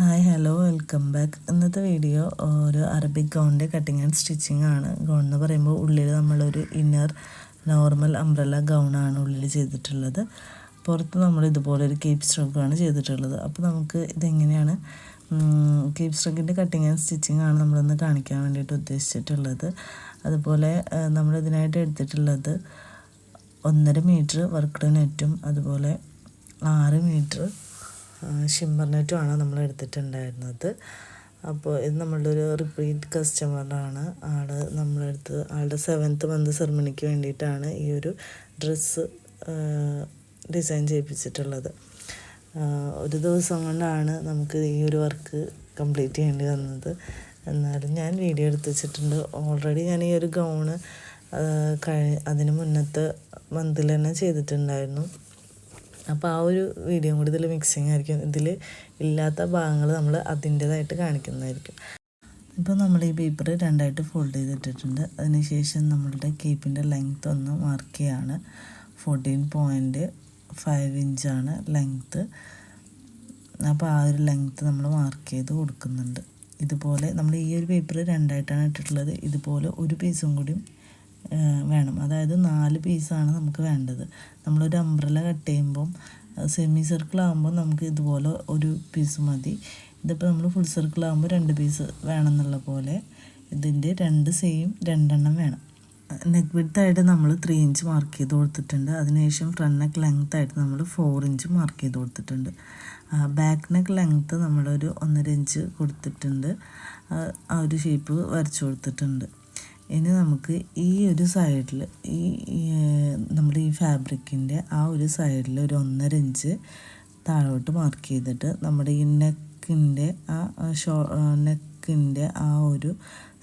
Hi hello welcome back. ഇന്നത്തെ video ഒരു Arabic ഗൗണിൻ്റെ cutting and stitching ആണ്. ഗൗൺ എന്ന് പറയുമ്പോൾ ഉള്ളിൽ നമ്മളൊരു ഇന്നർ നോർമൽ അംബ്രല്ല ഗൗണാണ് ഉള്ളിൽ ചെയ്തിട്ടുള്ളത്. പുറത്ത് നമ്മൾ ഇതുപോലെ ഒരു കീപ്പ് സ്ട്രോക്കാണ് ചെയ്തിട്ടുള്ളത്. അപ്പോൾ നമുക്ക് ഇതെങ്ങനെയാണ് കീപ്പ് സ്ട്രോക്കിൻ്റെ കട്ടിങ് ആൻഡ് സ്റ്റിച്ചിങ് ആണ് നമ്മളിന്ന് കാണിക്കാൻ വേണ്ടിയിട്ട് ഉദ്ദേശിച്ചിട്ടുള്ളത്. അതുപോലെ നമ്മളിതിനായിട്ട് എടുത്തിട്ടുള്ളത് 1.5 മീറ്റർ വർക്ക്ഡ് നെറ്റും അതുപോലെ 6 മീറ്റർ ഷിമ്മർ നെറ്റുമാണ് നമ്മൾ എടുത്തിട്ടുണ്ടായിരുന്നത്. അപ്പോൾ ഇത് നമ്മളുടെ ഒരു റിപ്പീറ്റ് കസ്റ്റമറാണ്. ആളുടെ 7th മന്ത് സെറമണിക്ക് വേണ്ടിയിട്ടാണ് ഈ ഒരു ഡ്രസ്സ് ഡിസൈൻ ചെയ്യിപ്പിച്ചിട്ടുള്ളത്. ഒരു ദിവസം കൊണ്ടാണ് നമുക്ക് ഈ ഒരു വർക്ക് കംപ്ലീറ്റ് ചെയ്യേണ്ടി വന്നത്. എന്നാലും ഞാൻ വീഡിയോ എടുത്ത് വെച്ചിട്ടുണ്ട്. ഓൾറെഡി ഞാൻ ഈ ഒരു ഗൗണ് അതിന് മുന്നത്തെ മന്തിൽ തന്നെ ചെയ്തിട്ടുണ്ടായിരുന്നു. അപ്പോൾ ആ ഒരു വീഡിയോ കൂടി ഇതിൽ മിക്സിങ് ആയിരിക്കും. ഇതിൽ ഇല്ലാത്ത ഭാഗങ്ങൾ നമ്മൾ അതിൻ്റേതായിട്ട് കാണിക്കുന്നതായിരിക്കും. ഇപ്പോൾ നമ്മൾ ഈ പേപ്പർ 2ആയിട്ട് ഫോൾഡ് ചെയ്തിട്ടിട്ടുണ്ട്. അതിനുശേഷം നമ്മളുടെ കേപ്പിൻ്റെ ലെങ്ത്ത് ഒന്ന് മാർക്ക് ചെയ്യാണ്. 14.5 ഇഞ്ചാണ് ലെങ്ത്ത്. അപ്പോൾ ആ ഒരു ലെങ്ത്ത് നമ്മൾ മാർക്ക് ചെയ്ത് കൊടുക്കുന്നുണ്ട്. ഇതുപോലെ നമ്മൾ ഈ ഒരു പേപ്പർ 2ആയിട്ടാണ് ഇട്ടിട്ടുള്ളത്. ഇതുപോലെ ഒരു പീസും കൂടി വേണം. അതായത് 4 പീസാണ് നമുക്ക് വേണ്ടത്. നമ്മളൊരു അംബ്രല കട്ട് ചെയ്യുമ്പം സെമി സർക്കിൾ ആകുമ്പോൾ നമുക്ക് ഇതുപോലെ ഒരു പീസ് മതി. ഇതിപ്പോൾ നമ്മൾ ഫുൾ സർക്കിൾ ആകുമ്പോൾ 2 പീസ് വേണമെന്നുള്ള പോലെ ഇതിൻ്റെ 2 സെയിം 2 എണ്ണം വേണം. നെക്ക് വിഡ്ത്തായിട്ട് നമ്മൾ 3 ഇഞ്ച് മാർക്ക് ചെയ്ത് കൊടുത്തിട്ടുണ്ട്. അതിനുശേഷം ഫ്രണ്ട് നെക്ക് ലെങ്ത് ആയിട്ട് നമ്മൾ 4 ഇഞ്ച് മാർക്ക് ചെയ്ത് കൊടുത്തിട്ടുണ്ട്. ബാക്ക് നെക്ക് ലെങ്ത്ത് നമ്മളൊരു 1.5 ഇഞ്ച് കൊടുത്തിട്ടുണ്ട്. ആ ഒരു ഷേപ്പ് വരച്ചു കൊടുത്തിട്ടുണ്ട്. ഇനി നമുക്ക് ഈ ഒരു സൈഡിൽ നമ്മുടെ ഈ ഫാബ്രിക്കിൻ്റെ ആ ഒരു സൈഡിൽ ഒരു 1.5 ഇഞ്ച് താഴോട്ട് മാർക്ക് ചെയ്തിട്ട് നമ്മുടെ ഈ നെക്കിൻ്റെ ആ ഒരു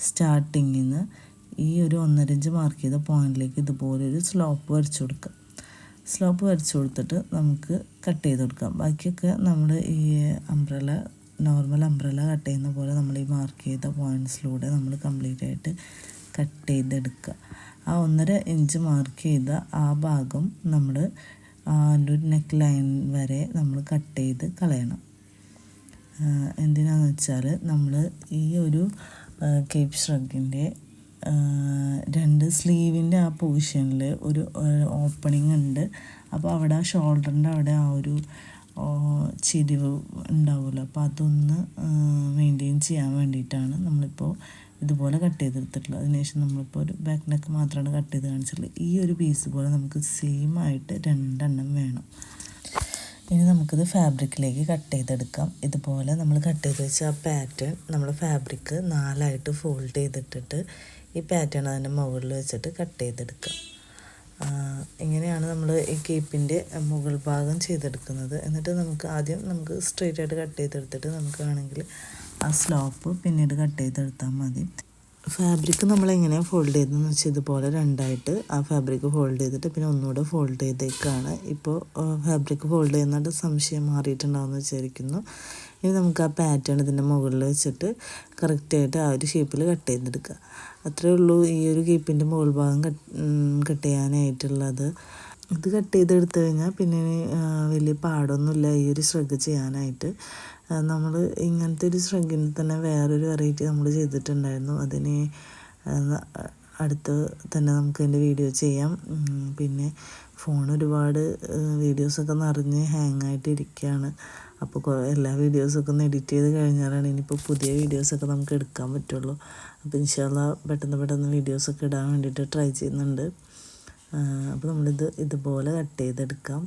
സ്റ്റാർട്ടിങ്ങിൽ നിന്ന് ഈ ഒരു 1.5 ഇഞ്ച് മാർക്ക് ചെയ്ത പോയിന്റിലേക്ക് ഇതുപോലൊരു സ്ലോപ്പ് വരച്ചു കൊടുക്കാം. സ്ലോപ്പ് വരച്ചു കൊടുത്തിട്ട് നമുക്ക് കട്ട് ചെയ്ത് കൊടുക്കാം. ബാക്കിയൊക്കെ നമ്മൾ ഈ നോർമൽ അംബ്രല കട്ട് ചെയ്യുന്ന പോലെ നമ്മൾ ഈ മാർക്ക് ചെയ്ത പോയിൻറ്റ്സിലൂടെ നമ്മൾ കംപ്ലീറ്റ് ആയിട്ട് കട്ട് ചെയ്തെടുക്കുക. ആ 1.5 ഇഞ്ച് മാർക്ക് ചെയ്ത ആ ഭാഗം നമ്മൾ ഒരു നെക്ക് ലൈൻ വരെ നമ്മൾ കട്ട് ചെയ്ത് കളയണം. എന്തിനാണെന്ന് വെച്ചാൽ നമ്മൾ ഈ ഒരു കേപ്പ് ഷ്രഗിൻ്റെ 2 സ്ലീവിൻ്റെ ആ പൊസിഷനിൽ ഒരു ഓപ്പണിംഗ് ഉണ്ട്. അപ്പോൾ അവിടെ ഷോൾഡറിൻ്റെ അവിടെ ആ ഒരു ചെരിവ് ഉണ്ടാവുമല്ലോ. അപ്പോൾ അതൊന്ന് മെയിൻറ്റെയിൻ ചെയ്യാൻ വേണ്ടിയിട്ടാണ് നമ്മളിപ്പോൾ ഇതുപോലെ കട്ട് ചെയ്തെടുത്തിട്ടുള്ളത്. അതിനുശേഷം നമ്മളിപ്പോൾ ഒരു ബാക്ക് നെക്ക് മാത്രമാണ് കട്ട് ചെയ്ത് കാണിച്ചിട്ടുള്ളത്. ഈ ഒരു പീസ് പോലെ നമുക്ക് സെയിം ആയിട്ട് 2 എണ്ണം വേണം. ഇനി നമുക്കിത് ഫാബ്രിക്കിലേക്ക് കട്ട് ചെയ്തെടുക്കാം. ഇതുപോലെ നമ്മൾ കട്ട് ചെയ്ത് വെച്ച ആ പാറ്റേൺ നമ്മൾ ഫാബ്രിക്ക് 4ആയിട്ട് ഫോൾഡ് ചെയ്തിട്ടിട്ട് ഈ പാറ്റേൺ അതിൻ്റെ മുകളിൽ വെച്ചിട്ട് കട്ട് ചെയ്തെടുക്കാം. ഇങ്ങനെയാണ് നമ്മൾ ഈ കേപ്പിൻ്റെ മുകൾ ഭാഗം ചെയ്തെടുക്കുന്നത്. എന്നിട്ട് നമുക്ക് സ്ട്രെയിറ്റ് ആയിട്ട് കട്ട് ചെയ്തെടുത്തിട്ട് നമുക്ക് വേണമെങ്കിൽ ആ സ്ലോപ്പ് പിന്നീട് കട്ട് ചെയ്തെടുത്താൽ മതി. ഫാബ്രിക്ക് നമ്മളെങ്ങനെ ഫോൾഡ് ചെയ്തതെന്ന് വെച്ചാൽ ഇതുപോലെ 2ആയിട്ട് ആ ഫാബ്രിക്ക് ഫോൾഡ് ചെയ്തിട്ട് പിന്നെ ഒന്നുകൂടെ ഫോൾഡ് ചെയ്തേക്കാണ്. ഇപ്പോൾ ഫാബ്രിക്ക് ഫോൾഡ് ചെയ്യുന്നതിൻ്റെ സംശയം മാറിയിട്ടുണ്ടാവുമെന്ന് വിചാരിക്കുന്നു. ഇനി നമുക്ക് ആ പാറ്റേൺ ഇതിൻ്റെ മുകളിൽ വെച്ചിട്ട് കറക്റ്റായിട്ട് ആ ഒരു ഷേപ്പിൽ കട്ട് ചെയ്തെടുക്കുക. അത്രയേ ഉള്ളൂ ഈ ഒരു കേപ്പിൻ്റെ മുകൾ ഭാഗം കട്ട് ചെയ്യാനായിട്ടുള്ളത്. ഇത് കട്ട് ചെയ്തെടുത്തു കഴിഞ്ഞാൽ പിന്നെ വലിയ പാടൊന്നുമില്ല ഈ ഒരു ഷ്രഗ് ചെയ്യാനായിട്ട്. നമ്മൾ ഇങ്ങനത്തെ ഒരു ഷ്രഗിന് തന്നെ വേറൊരു വെറൈറ്റി നമ്മൾ ചെയ്തിട്ടുണ്ടായിരുന്നു. അതിന് അടുത്ത് തന്നെ നമുക്ക് അതിൻ്റെ വീഡിയോ ചെയ്യാം. പിന്നെ ഫോൺ ഒരുപാട് വീഡിയോസൊക്കെ നിറഞ്ഞ് ഹാങ് ആയിട്ട് ഇരിക്കുകയാണ്. അപ്പോൾ എല്ലാ വീഡിയോസൊക്കെ ഒന്ന് എഡിറ്റ് ചെയ്ത് കഴിഞ്ഞാലാണ് ഇനിയിപ്പോൾ പുതിയ വീഡിയോസൊക്കെ നമുക്ക് എടുക്കാൻ പറ്റുള്ളൂ. അപ്പോൾ ഇൻഷാല്ലാ പെട്ടെന്ന് വീഡിയോസൊക്കെ ഇടാൻ വേണ്ടിയിട്ട് ട്രൈ ചെയ്യുന്നുണ്ട്. അപ്പോൾ നമ്മളിത് ഇതുപോലെ കട്ട് ചെയ്തെടുക്കാം.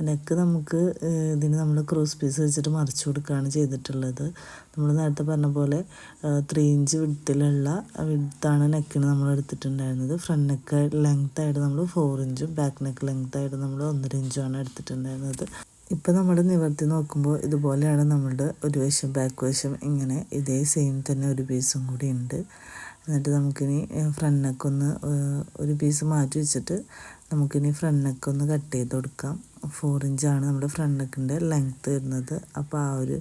നെക്ക് നമുക്ക് ഇതിന് നമ്മൾ ക്രോസ് പീസ് വെച്ചിട്ട് മറിച്ച് കൊടുക്കുകയാണ് ചെയ്തിട്ടുള്ളത്. നമ്മൾ നേരത്തെ പറഞ്ഞ പോലെ 3 ഇഞ്ച് വിഡ്ത്താണ് നെക്കിന് നമ്മൾ എടുത്തിട്ടുണ്ടായിരുന്നത്. ഫ്രണ്ട് നെക്ക് ലെങ്ത്തായിട്ട് നമ്മൾ 4 ഇഞ്ചും ബാക്ക് നെക്ക് ലെങ്ത്തായിട്ട് നമ്മൾ 1.5 ഇഞ്ചുമാണ് എടുത്തിട്ടുണ്ടായിരുന്നത്. ഇപ്പോൾ നമ്മൾ നിവർത്തി നോക്കുമ്പോൾ ഇതുപോലെയാണ് നമ്മളുടെ ഒരു വശം ബാക്ക് വശം. ഇങ്ങനെ ഇതേ സെയിം തന്നെ ഒരു പീസും കൂടി ഉണ്ട്. എന്നിട്ട് നമുക്കിനി ഫ്രണ്ട് നെക്കൊന്ന് ഒരു പീസ് മാറ്റി വെച്ചിട്ട് നമുക്കിനി ഫ്രണ്ട് നെക്കൊന്ന് കട്ട് ചെയ്ത് കൊടുക്കാം. 4 ഇഞ്ചാണ് നമ്മുടെ ഫ്രണ്ട് നെക്കിൻ്റെ ലെങ്ത്ത് വരുന്നത്. അപ്പോൾ ആ ഒരു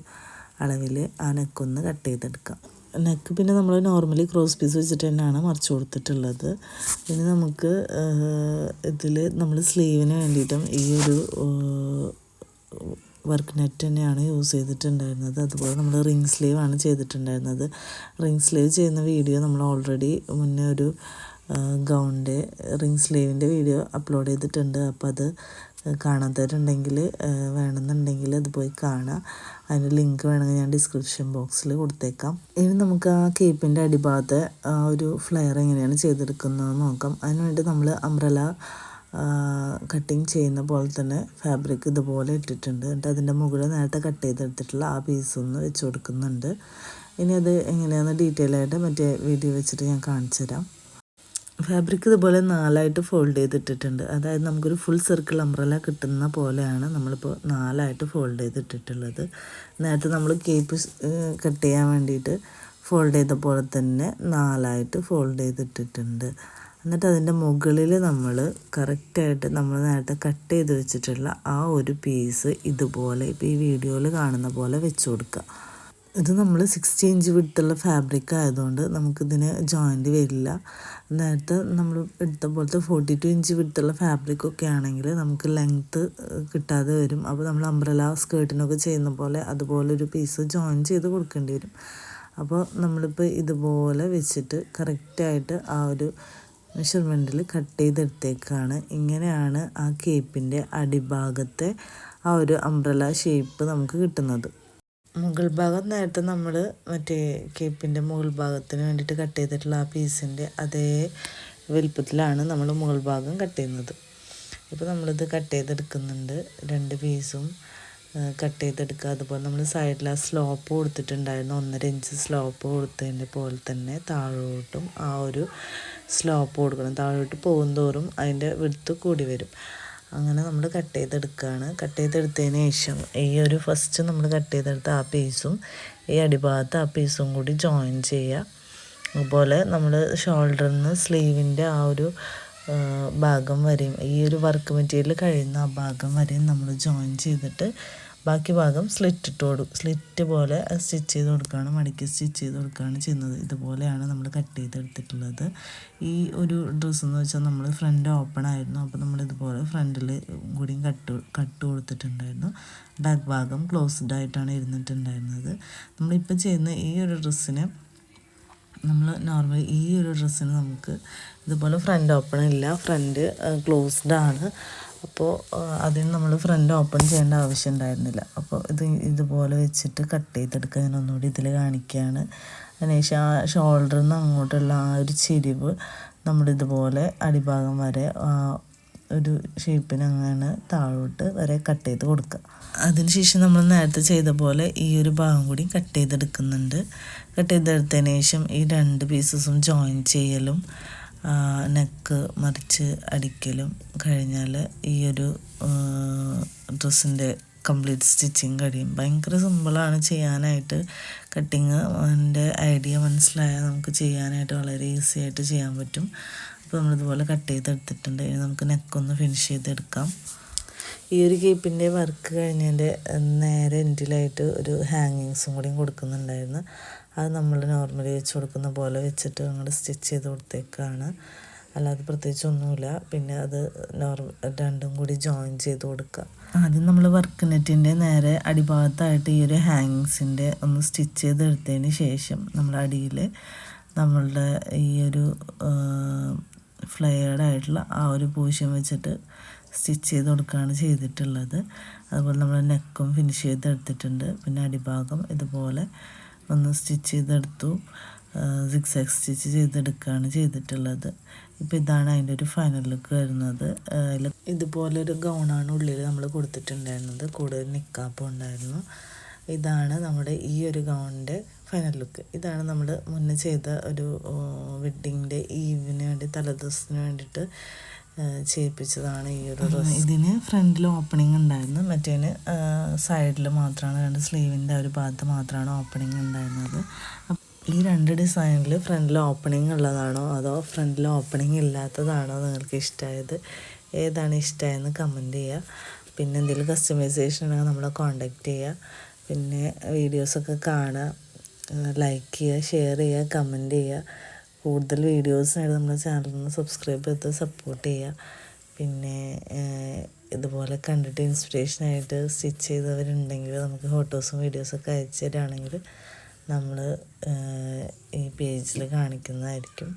അളവിൽ ആ നെക്കൊന്ന് കട്ട് ചെയ്തെടുക്കാം. നെക്ക് പിന്നെ നമ്മൾ നോർമലി ക്രോസ് പീസ് വെച്ചിട്ട് തന്നെയാണ് മറിച്ച് കൊടുത്തിട്ടുള്ളത്. ഇനി നമുക്ക് ഇതിൽ നമ്മൾ സ്ലീവിന് വേണ്ടിയിട്ടും ഈ ഒരു വർക്ക് നെറ്റ് തന്നെയാണ് യൂസ് ചെയ്തിട്ടുണ്ടായിരുന്നത്. അതുപോലെ നമ്മൾ റിംഗ് സ്ലീവാണ് ചെയ്തിട്ടുണ്ടായിരുന്നത്. റിംഗ് സ്ലീവ് ചെയ്യുന്ന വീഡിയോ നമ്മൾ ഓൾറെഡി മുന്നേ ഒരു ഗൗണിൻ്റെ റിംഗ് സ്ലീവിൻ്റെ വീഡിയോ അപ്ലോഡ് ചെയ്തിട്ടുണ്ട്. അപ്പോൾ അത് കാണാത്തവരുണ്ടെങ്കിൽ വേണമെന്നുണ്ടെങ്കിൽ അത് പോയി കാണാം. അതിൻ്റെ ലിങ്ക് വേണമെങ്കിൽ ഞാൻ ഡിസ്ക്രിപ്ഷൻ ബോക്സിൽ കൊടുത്തേക്കാം. ഇനി നമുക്ക് ആ കേപ്പിൻ്റെ അടിഭാഗത്തെ ആ ഒരു ഫ്ലെയർ എങ്ങനെയാണ് ചെയ്തെടുക്കുന്നതെന്ന് നോക്കാം. അതിനുവേണ്ടി നമ്മൾ അംബ്രല കട്ടിങ് ചെയ്യുന്ന പോലെ തന്നെ ഫാബ്രിക് ഇതുപോലെ ഇട്ടിട്ടുണ്ട്. എന്നിട്ട് അതിൻ്റെ മുകളിൽ നേരത്തെ കട്ട് ചെയ്തെടുത്തിട്ടുള്ള ആ പീസൊന്ന് വെച്ച് കൊടുക്കുന്നുണ്ട്. ഇനി അത് എങ്ങനെയാണെന്ന് ഡീറ്റെയിൽ ആയിട്ട് മറ്റേ വീഡിയോ വെച്ചിട്ട് ഞാൻ കാണിച്ചു തരാം. ഫാബ്രിക് ഇതുപോലെ 4ആയിട്ട് ഫോൾഡ് ചെയ്തിട്ടിട്ടുണ്ട്. അതായത് നമുക്കൊരു ഫുൾ സർക്കിൾ അംബ്രല കിട്ടുന്ന പോലെയാണ് നമ്മളിപ്പോൾ 4ആയിട്ട് ഫോൾഡ് ചെയ്തിട്ടിട്ടുള്ളത്. നേരത്തെ നമ്മൾ കേപ്പ് കട്ട് ചെയ്യാൻ വേണ്ടിയിട്ട് ഫോൾഡ് ചെയ്ത പോലെ തന്നെ 4ആയിട്ട് ഫോൾഡ് ചെയ്തിട്ടിട്ടുണ്ട്. എന്നിട്ട് അതിൻ്റെ മുകളിൽ നമ്മൾ കറക്റ്റായിട്ട് നമ്മൾ നേരത്തെ കട്ട് ചെയ്ത് വെച്ചിട്ടുള്ള ആ ഒരു പീസ് ഇതുപോലെ ഇപ്പോൾ ഈ വീഡിയോയിൽ കാണുന്ന പോലെ വെച്ച് കൊടുക്കുക. ഇത് നമ്മൾ 60 ഇഞ്ച് വിടുത്തുള്ള ഫാബ്രിക് ആയതുകൊണ്ട് നമുക്കിതിന് ജോയിൻറ്റ് വരില്ല. നേരത്തെ നമ്മൾ എടുത്ത പോലത്തെ 42 ഇഞ്ച് വിടുത്തുള്ള ഫാബ്രിക്കൊക്കെ ആണെങ്കിൽ നമുക്ക് ലെങ്ത്ത് കിട്ടാതെ വരും. അപ്പോൾ നമ്മൾ അംബ്രല സ്കേർട്ടിനൊക്കെ ചെയ്യുന്ന പോലെ അതുപോലെ ഒരു പീസ് ജോയിൻ ചെയ്ത് കൊടുക്കേണ്ടി വരും. അപ്പോൾ നമ്മളിപ്പോൾ ഇതുപോലെ വെച്ചിട്ട് കറക്റ്റായിട്ട് ആ ഒരു മെഷർമെൻറ്റിൽ കട്ട് ചെയ്തെടുത്തേക്കാണ്. ഇങ്ങനെയാണ് ആ കേപ്പിൻ്റെ അടിഭാഗത്തെ ആ ഒരു അംബ്രല ഷേപ്പ് നമുക്ക് കിട്ടുന്നത്. മുകൾ ഭാഗം നേരത്തെ നമ്മൾ മറ്റേ കേപ്പിൻ്റെ മുകൾ ഭാഗത്തിന് വേണ്ടിയിട്ട് കട്ട് ചെയ്തിട്ടുള്ള ആ പീസിൻ്റെ അതേ വലുപ്പത്തിലാണ് നമ്മൾ മുകൾ ഭാഗം കട്ട് ചെയ്യുന്നത്. ഇപ്പോൾ നമ്മളിത് കട്ട് ചെയ്തെടുക്കുന്നുണ്ട്. 2 പീസും കട്ട് ചെയ്തെടുക്കുക. അതുപോലെ നമ്മൾ സൈഡിൽ ആ സ്ലോപ്പ് കൊടുത്തിട്ടുണ്ടായിരുന്നു. 1.5 ഇഞ്ച് സ്ലോപ്പ് കൊടുത്തതിൻ്റെ പോലെ തന്നെ താഴോട്ടും ആ ഒരു സ്ലോപ്പ് കൊടുക്കണം. താഴോട്ട് പോകുന്തോറും അതിൻ്റെ വിഡ്ത്ത് കൂടി വരും. അങ്ങനെ നമ്മൾ കട്ട് ചെയ്തെടുക്കുകയാണ്. കട്ട് ചെയ്തെടുത്തതിന് ശേഷം ഈ ഒരു ഫസ്റ്റ് നമ്മൾ കട്ട് ചെയ്തെടുത്ത ആ പീസും ഈ അടിഭാഗത്ത് ആ പീസും കൂടി ജോയിൻ ചെയ്യുക. അതുപോലെ നമ്മൾ ഷോൾഡറിൽ നിന്ന് സ്ലീവിൻ്റെ ആ ഒരു ഭാഗം വരെയും ഈ ഒരു വർക്ക് മെറ്റീരിയൽ കഴിയുന്ന ആ ഭാഗം വരെയും നമ്മൾ ജോയിൻ ചെയ്തിട്ട് ബാക്കി ഭാഗം സ്ലിറ്റ് പോലെ സ്റ്റിച്ച് ചെയ്ത് കൊടുക്കുകയാണ്, മടക്കി സ്റ്റിച്ച് ചെയ്ത് കൊടുക്കുകയാണ് ചെയ്യുന്നത്. ഇതുപോലെയാണ് നമ്മൾ കട്ട് ചെയ്തെടുത്തിട്ടുള്ളത്. ഈ ഒരു ഡ്രസ്സ് എന്ന് വെച്ചാൽ നമ്മൾ ഫ്രണ്ട് ഓപ്പൺ ആയിരുന്നു. അപ്പോൾ നമ്മളിതുപോലെ ഫ്രണ്ടിൽ കൂടിയും കട്ട് കൊടുത്തിട്ടുണ്ടായിരുന്നു. ബാക്ക് ഭാഗം ക്ലോസ്ഡ് ആയിട്ടാണ് ഇരുന്നിട്ടുണ്ടായിരുന്നത്. നമ്മളിപ്പോൾ ചെയ്യുന്ന ഈ ഒരു ഡ്രസ്സിന് ഈ ഒരു ഡ്രസ്സിന് നമുക്ക് ഇതുപോലെ ഫ്രണ്ട് ഓപ്പൺ ഇല്ല, ഫ്രണ്ട് ക്ലോസ്ഡ് ആണ്. അപ്പോൾ അതിന് നമ്മൾ ഫ്രണ്ട് ഓപ്പൺ ചെയ്യേണ്ട ആവശ്യം ഉണ്ടായിരുന്നില്ല. അപ്പോൾ ഇതുപോലെ വെച്ചിട്ട് കട്ട് ചെയ്തെടുക്കുക. ഞാൻ ഒന്നുകൂടി ഇതിൽ കാണിക്കുകയാണ്. അതിനുശേഷം ആ ഷോൾഡറിൽ നിന്ന് അങ്ങോട്ടുള്ള ആ ഒരു ചെരിവ് നമ്മളിതുപോലെ അടിഭാഗം വരെ ഒരു ഷേപ്പിന് അങ്ങനെ താഴോട്ട് വരെ കട്ട് ചെയ്ത് കൊടുക്കുക. അതിനുശേഷം നമ്മൾ നേരത്തെ ചെയ്ത പോലെ ഈ ഒരു ഭാഗം കൂടി കട്ട് ചെയ്തെടുക്കുന്നുണ്ട്. കട്ട് ചെയ്തെടുത്തതിന് ശേഷം ഈ 2 പീസസും ജോയിൻ ചെയ്യലും നെക്ക് മറിച്ച് അടിക്കലും കഴിഞ്ഞാൽ ഈ ഒരു ഡ്രസ്സിൻ്റെ കംപ്ലീറ്റ് സ്റ്റിച്ചിങ് കഴിയും. ഭയങ്കര സിമ്പിളാണ് ചെയ്യാനായിട്ട്. കട്ടിങ്ങിൻ്റെ ഐഡിയ മനസ്സിലായാൽ നമുക്ക് ചെയ്യാനായിട്ട് വളരെ ഈസി ആയിട്ട് ചെയ്യാൻ പറ്റും. അപ്പോൾ നമ്മളിതുപോലെ കട്ട് ചെയ്തെടുത്തിട്ടുണ്ട്. ഇനി നമുക്ക് നെക്കൊന്ന് ഫിനിഷ് ചെയ്തെടുക്കാം. ഈ ഒരു കേപ്പിൻ്റെ വർക്ക് കഴിഞ്ഞതിൻ്റെ നേരെ എൻഡിലായിട്ട് ഒരു ഹാങ്ങിങ്സും കൂടിയും കൊടുക്കുന്നുണ്ടായിരുന്നു. അത് നമ്മൾ നോർമലി വെച്ച് കൊടുക്കുന്ന പോലെ വെച്ചിട്ട് അങ്ങോട്ട് സ്റ്റിച്ച് ചെയ്ത് കൊടുത്തേക്കാണ്. അല്ലാതെ പ്രത്യേകിച്ചൊന്നുമില്ല. പിന്നെ അത് രണ്ടും കൂടി ജോയിൻ ചെയ്ത് കൊടുക്കുക. ആദ്യം നമ്മൾ വർക്ക് നെറ്റിൻ്റെ നേരെ അടിഭാഗത്തായിട്ട് ഈ ഒരു ഹാങ്ങിങ്സിൻ്റെ ഒന്ന് സ്റ്റിച്ച് ചെയ്തെടുത്തതിന് ശേഷം നമ്മൾ അടിയിൽ നമ്മളുടെ ഈ ഒരു ഫ്ലെയർഡ് ആയിട്ടുള്ള ആ ഒരു പോർഷൻ വെച്ചിട്ട് സ്റ്റിച്ച് ചെയ്ത് കൊടുക്കുകയാണ് ചെയ്തിട്ടുള്ളത്. അതുപോലെ നമ്മൾ നെക്കും ഫിനിഷ് ചെയ്തെടുത്തിട്ടുണ്ട്. പിന്നെ അടിഭാഗം ഇതുപോലെ ഒന്ന് സ്റ്റിച്ച് ചെയ്തെടുത്തു. സിക്സാക് സ്റ്റിച്ച് ചെയ്തെടുക്കുകയാണ് ചെയ്തിട്ടുള്ളത്. ഇപ്പോൾ ഇതാണ് അതിൻ്റെ ഒരു ഫൈനൽ ലുക്ക് വരുന്നത്. ഇതുപോലൊരു ഗൗണാണ് ഉള്ളിൽ നമ്മൾ കൊടുത്തിട്ടുണ്ടായിരുന്നത്. കൂടുതൽ നിക്കാപ്പും ഉണ്ടായിരുന്നു. ഇതാണ് നമ്മുടെ ഈ ഒരു ഗൗണിൻ്റെ ഫൈനൽ ലുക്ക്. ഇതാണ് നമ്മൾ മുന്നേ ചെയ്ത ഒരു വെഡ്ഡിങ്ങിൻ്റെ ഈവിന് വേണ്ടി തലേദിവസത്തിന് വേണ്ടിയിട്ട് ചെയ്യിപ്പിച്ചതാണ് ഈ ഒരു ഡ്രസ്സ്. ഇതിന് ഫ്രണ്ടിൽ ഓപ്പണിംഗ് ഉണ്ടായിരുന്നു. മറ്റേന് സൈഡിൽ മാത്രമാണ്, 2 സ്ലീവിൻ്റെ ഒരു ഭാഗത്ത് മാത്രമാണ് ഓപ്പണിംഗ് ഉണ്ടായിരുന്നത്. ഈ 2 ഡിസൈനിൽ ഫ്രണ്ടിൽ ഓപ്പണിംഗ് ഉള്ളതാണോ അതോ ഫ്രണ്ടിൽ ഓപ്പണിംഗ് ഇല്ലാത്തതാണോ നിങ്ങൾക്ക് ഇഷ്ടമായത്? ഏതാണ് ഇഷ്ടമായെന്ന് കമൻറ്റ് ചെയ്യുക. പിന്നെ എന്തെങ്കിലും കസ്റ്റമൈസേഷൻ ഉണ്ടെങ്കിൽ നമ്മളെ കോൺടാക്റ്റ് ചെയ്യുക. പിന്നെ വീഡിയോസൊക്കെ കാണുക, ലൈക്ക് ചെയ്യുക, ഷെയർ ചെയ്യുക, കമൻറ്റ് ചെയ്യുക. കൂടുതൽ വീഡിയോസിനായിട്ട് നമ്മുടെ ചാനലിന് സബ്സ്ക്രൈബ് ചെയ്ത് സപ്പോർട്ട് ചെയ്യുക. പിന്നെ ഇതുപോലെ കണ്ടിട്ട് ഇൻസ്പിറേഷനായിട്ട് സ്റ്റിച്ച് ചെയ്തവരുണ്ടെങ്കിൽ നമുക്ക് ഫോട്ടോസും വീഡിയോസൊക്കെ അയച്ചു തരികയാണെങ്കിൽ നമ്മൾ ഈ പേജിൽ കാണിക്കുന്നതായിരിക്കും.